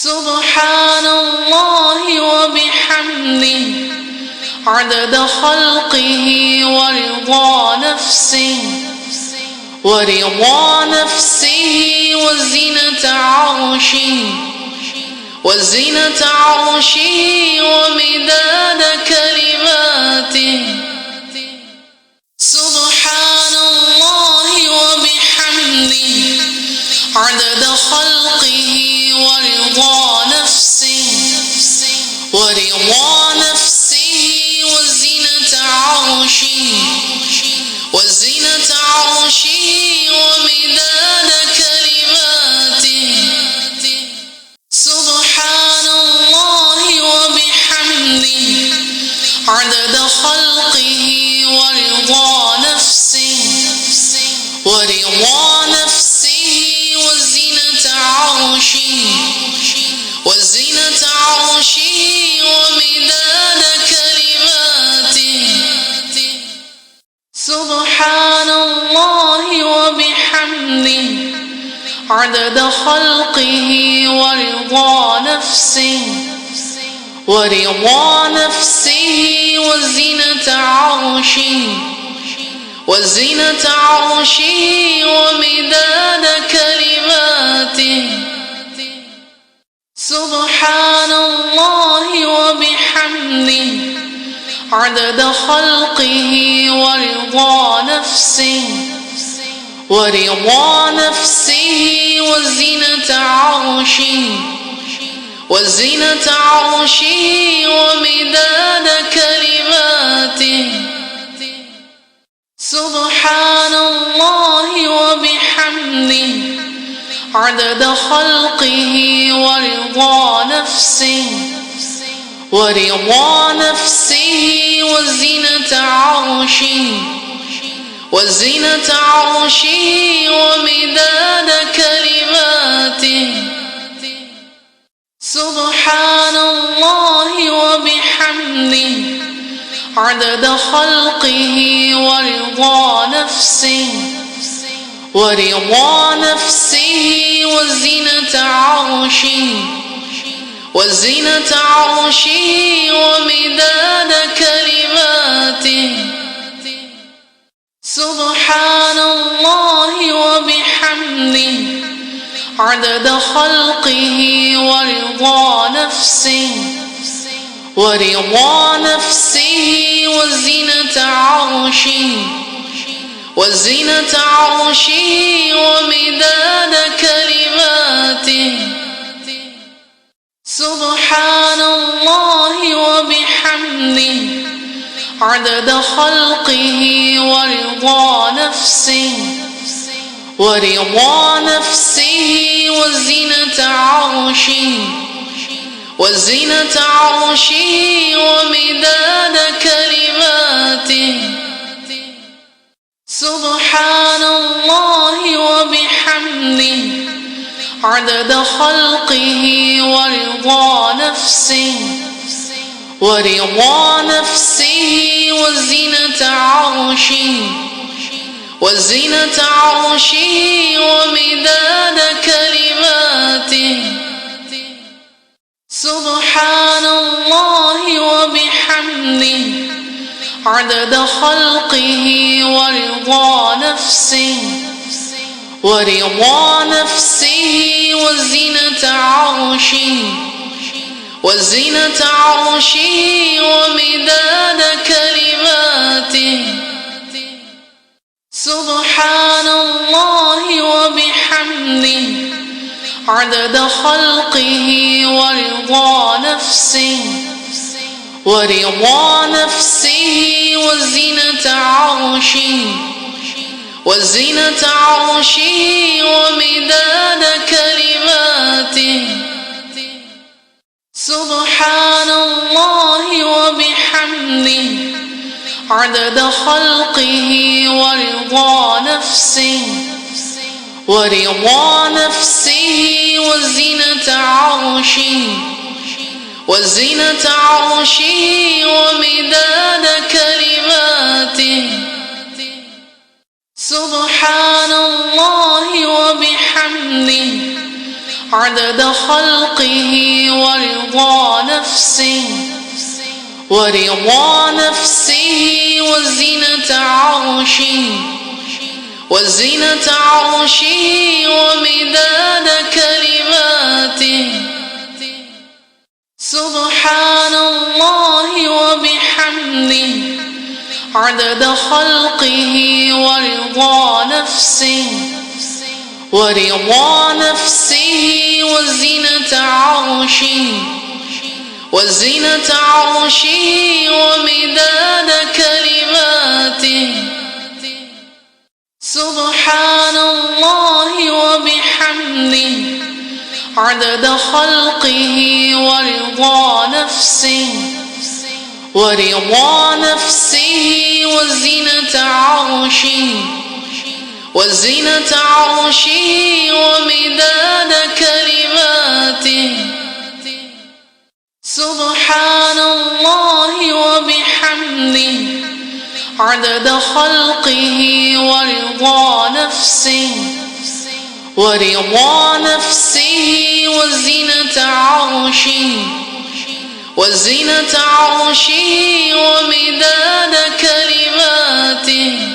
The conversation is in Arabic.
سبحان الله وبحمده عدد خلقه ورضا نفسه وزنة عرشه ومداد كلماته. سبحان الله وبحمده عدد خلقه ورضا نفسه وزنة عرشه ومداد كلماته. سبحان الله وبحمده عدد خلقه ورضا نفسه وزنة عرشه ومداد كلماته. سبحان الله وبحمده عدد خلقه ورضا نفسه وزنة عرشه ومداد كلماته. سبحان الله وبحمده عدد خلقه ورضا نفسه وزنة عرشه ومداد كلماته. سبحان الله وبحمده عدد خلقه ورضا نفسه وزنة عرشه ومداد كلماته. سبحان الله وبحمده عدد خلقه ورضا نفسه وزنة عرشه ومداد كلماته. سبحان الله وبحمده عدد خلقه ورضا نفسه وزنة عرشه ومداد كلماته. سبحان الله وبحمده عدد خلقه ورضا نفسه وزنة عرشه ومداد كلماته. سبحان الله وبحمده عدد خلقه ورضا نفسه وزنة عرشه ومداد كلماته. سبحان الله وبحمده عدد خلقه ورضا نفسه وزنة عرشه ومداد كلماته. سبحان الله وبحمده عدد خلقه ورضا نفسه وزنة عرشه ومداد كلماته. سبحان الله وبحمده عدد خلقه ورضا نفسه وزنة عرشه ومداد كلماته. سبحان الله وبحمده عدد خلقه ورضا نفسه وزنة عرشه ومداد كلماته. سبحان الله وبحمده عدد خلقه ورضا نفسه وزنة عرشه ومداد كلماته. سبحان الله وبحمده عدد خلقه ورضا نفسه وزنة عرشه ومداد كلماته. سبحان الله وبحمده عدد خلقه ورضا نفسه وزنة عرشه ومداد كلماته.